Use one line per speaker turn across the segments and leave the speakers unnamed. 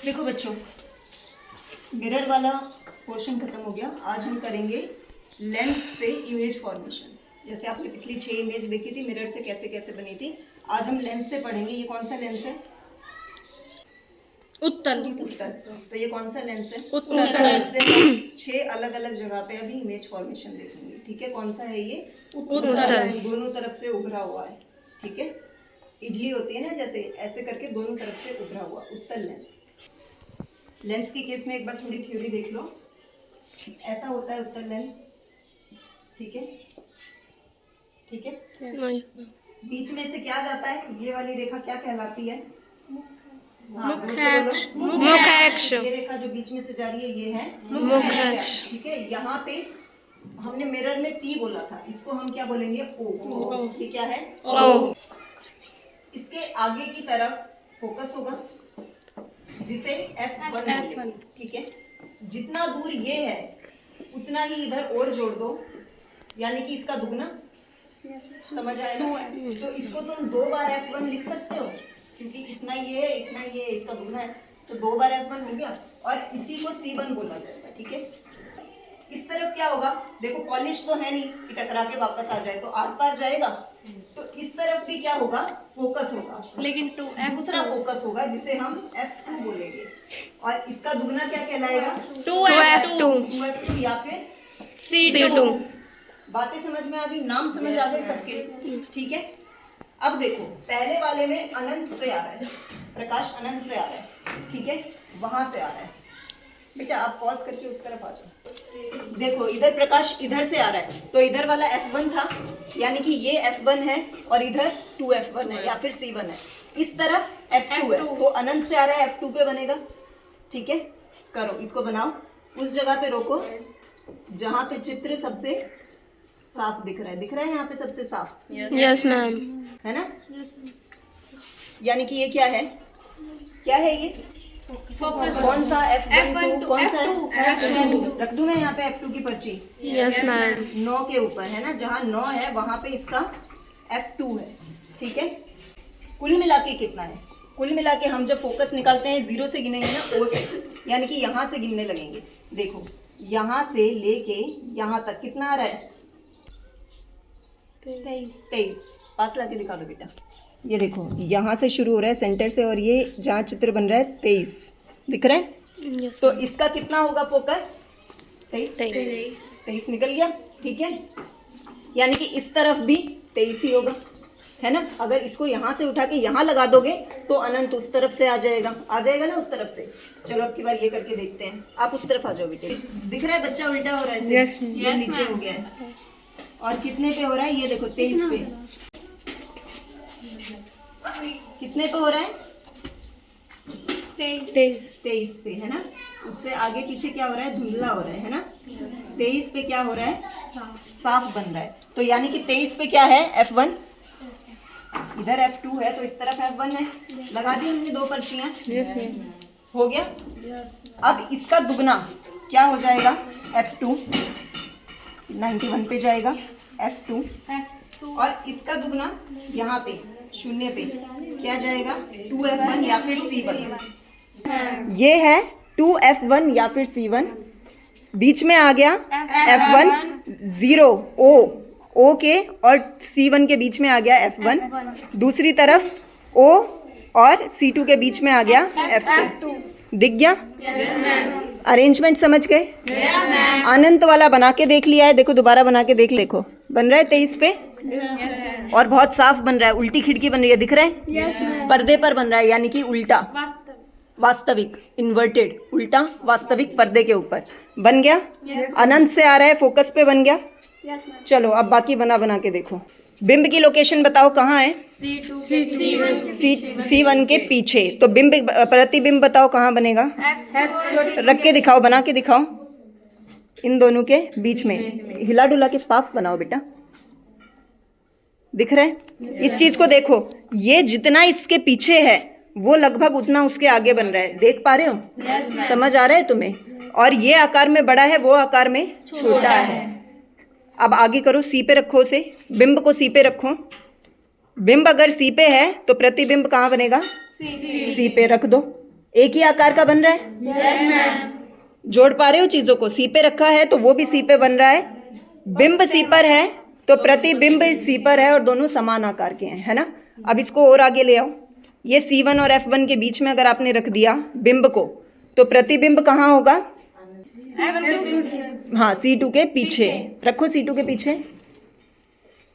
देखो बच्चों, मिरर वाला पोर्शन खत्म हो गया। आज हम करेंगे लेंस से इमेज फॉर्मेशन। जैसे आपने पिछली 6 इमेज देखी थी मिरर से कैसे कैसे बनी थी, आज हम लेंस से पढ़ेंगे। ये कौन सा लेंस है?
उत्तल।
उत्तल। तो ये कौन सा लेंस है?
उत्तल।
इससे हम 6 अलग अलग जगह पे अभी इमेज फॉर्मेशन देखेंगे। ठीक है, कौन सा है ये?
उत्तल।
दोनों तरफ से उभरा हुआ है। ठीक है, इडली होती है ना, जैसे ऐसे करके दोनों तरफ से उभरा हुआ उत्तल लेंस। लेंस के केस में एक बार थोड़ी थ्योरी देख लो। ऐसा होता है उत्तल लेंस। ठीक है, ठीक है। बीच में से क्या जाता है? ये वाली रेखा क्या कहलाती है?
मुखाक्ष।
ये रेखा जो बीच में से जा रही है ये है
मुखाक्ष।
ठीक है, यहाँ पे हमने मिरर में P बोला था, इसको हम क्या बोलेंगे? O। ये क्या है?
ओ।
इसके आगे की तरफ फोकस होगा जिसे F1 बोलेंगे। ठीक है, जितना दूर ये है उतना ही इधर और जोड़ दो, यानी कि इसका दुगना। समझ आएगा? तो इसको तुम 2 बार F1 लिख सकते हो, क्योंकि इतना ये है, इतना ये है, इसका दुगना है, तो 2 बार F1 हो गया। और इसी को C1 बोला जाएगा। ठीक है, इस तरफ क्या होगा? देखो पॉलिश तो है नहीं कि टकरा के वापस आ जाए, तो आर पार जाएगा। तो इस तरफ भी क्या होगा? फोकस होगा, लेकिन दूसरा फोकस होगा जिसे हम F2 बोलेंगे। और इसका दुगना क्या कहलाएगा?
2F2
2F2 या फिर
C2।
बातें समझ में आ गई? नाम समझ आ गए सबके? ठीक है, अब देखो पहले वाले में अनंत से आ रहा है, प्रकाश अनंत से आ रहा है। ठीक है, वहां से आ रहा है। बेटा आप पॉज करके उस तरफ आ जाओ। देखो इधर प्रकाश इधर से आ रहा है, तो इधर वाला F1 था, यानी कि ये F1 है और इधर 2F1 है या फिर C1 है। इस तरफ F2 है, तो अनंत से आ रहा है, F2 पे बनेगा। ठीक है, करो इसको, बनाओ। उस जगह पे रोको जहां पे चित्र सबसे साफ दिख रहा है। दिख रहा है यहाँ पे सबसे साफ?
Yes ma'am.
है ना? यानी कि ये क्या है? क्या है ये? कौन सा? F1 कौन सा है? रख दूं मैं यहाँ पे F2 की पर्ची?
Yes ma'am.
9 के ऊपर है ना, जहाँ 9 है वहां पे इसका F2 है। ठीक है, कुल मिला के कितना है? कुल मिला के हम जब फोकस निकालते हैं 0 से गिनेंगे ना, O से, यानी कि यहाँ से गिनने लगेंगे। देखो यहाँ से लेके यहाँ तक कितना आ रहा है? 23। पास लाके दिखा दो बेटा। ये देखो यहाँ से शुरू हो रहा है सेंटर से, और ये जहाँ चित्र बन रहा है 23 दिख रहा है। तो इसका कितना होगा फोकस? 23 निकल गया। ठीक है, यानी कि इस तरफ भी 23 ही होगा, है ना? अगर इसको यहाँ से उठा के यहाँ लगा दोगे तो अनंत उस तरफ से आ जाएगा। आ जाएगा ना उस तरफ से? चलो अब की बार ये करके देखते हैं। आप उस तरफ आ जाओ बेटे। दिख रहा है बच्चा उल्टा हो रहा है? ये नीचे हो गया है। और कितने पे हो रहा है? ये देखो 23 पे। कितने पे हो रहा है? 23 पे, है ना? उससे आगे पीछे क्या हो रहा है? धुंधला हो रहा है ना? 23 पे क्या हो रहा है? साफ बन रहा है। तो यानी कि 23 पे क्या है? F1। इधर F2 है, तो इस तरफ F1 है। लगा दी हमने 2 पर्चियां। हो गया। अब इसका दुगना क्या हो जाएगा? F2 91 पे जाएगा F2, और इसका दुगना यहाँ पे 0 पे क्या जाएगा? 2F1 या फिर C1। ये है 2F1 या फिर C1। बीच में आ गया F1 0 O के और C1 के बीच में आ गया F1। दूसरी तरफ O और C2 के बीच में आ गया F2। दिख गया? अरेंजमेंट समझ गए? अनंत वाला बना के देख लिया है, देखो दोबारा बना के देख। देखो बन रहा है 23 पे, और बहुत साफ बन रहा है। उल्टी खिड़की बन रही है, दिख रहा है? पर्दे पर बन रहा है, यानी कि उल्टा, वास्तविक, इन्वर्टेड, उल्टा वास्तविक पर्दे के ऊपर बन गया। अनंत से आ रहा है, फोकस पे बन गया। चलो अब बाकी बना के देखो। बिंब की लोकेशन बताओ कहाँ है? C1 के पीछे। तो बिंब, प्रतिबिंब बताओ कहाँ बनेगा? रख के दिखाओ, बना के दिखाओ। इन दोनों के बीच में हिला डुला के साफ बनाओ बेटा। दिख रहा है? इस चीज को देखो, ये जितना इसके पीछे है वो लगभग उतना उसके आगे बन रहा है। देख पा रहे हो? समझ आ रहा है तुम्हें? और ये आकार में बड़ा है, वो आकार में छोटा है। अब आगे करो, सी पे रखो उसे, बिंब को सी पे रखो। बिंब अगर सी पे है तो प्रतिबिंब कहाँ बनेगा? सी पे रख दो। एक ही आकार का बन रहा है? जोड़ पा रहे हो चीजों को? सी पे रखा है तो वो भी सी पे बन रहा है, बिंब सी पर है तो प्रतिबिंब सी पर है, और दोनों समान आकार के हैं, है ना? अब इसको और आगे ले आओ। ये C1 और F1 के बीच में अगर आपने रख दिया बिंब को, तो प्रतिबिंब कहाँ होगा? हाँ, C2 के पीछे रखो, C2 के पीछे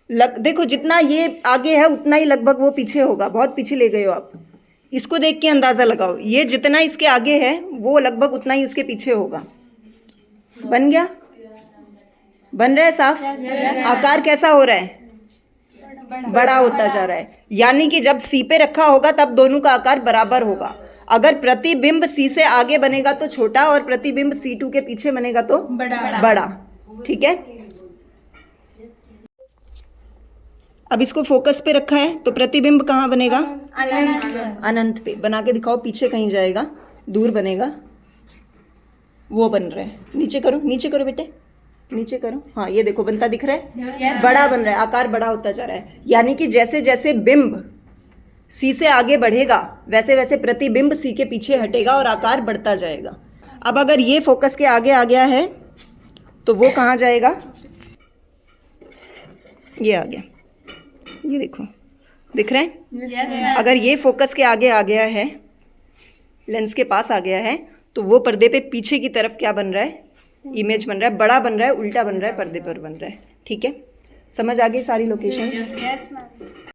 देखो जितना ये आगे है उतना ही लगभग वो पीछे होगा। बहुत पीछे ले गए हो आप। इसको देख के अंदाजा लगाओ, ये जितना इसके आगे है वो लगभग उतना ही उसके पीछे होगा। बन गया? बन रहा है साफ? आकार कैसा हो रहा है? बड़ा होता जा रहा है। यानी कि जब सी पे रखा होगा तब दोनों का आकार बराबर होगा। अगर प्रतिबिंब सी से आगे बनेगा तो छोटा, और प्रतिबिंब C2 के पीछे बनेगा तो बड़ा। ठीक है? अब इसको फोकस पे रखा है तो प्रतिबिंब कहाँ बनेगा? अनंत पे। बना के दिखाओ, पीछे कहीं जाएगा, दूर बनेगा। वो बन रहा है। नीचे करो, नीचे करो बेटे, नीचे करो। हाँ, ये देखो बनता दिख रहा है, बड़ा बन रहा है, आकार बड़ा होता जा रहा है। यानी कि जैसे जैसे बिंब सी से आगे बढ़ेगा वैसे वैसे प्रतिबिंब सी के पीछे हटेगा और आकार बढ़ता जाएगा। अब अगर ये फोकस के आगे आ गया है तो वो कहाँ जाएगा? ये आ गया, ये देखो दिख रहा है? अगर ये फोकस के आगे आ गया है, लेंस के पास आ गया है, तो वो पर्दे पे पीछे की तरफ क्या बन रहा है? इमेज बन रहा है, बड़ा बन रहा है, उल्टा बन रहा है, पर्दे पर बन रहा है। ठीक है? समझ आ गई सारी लोकेशन?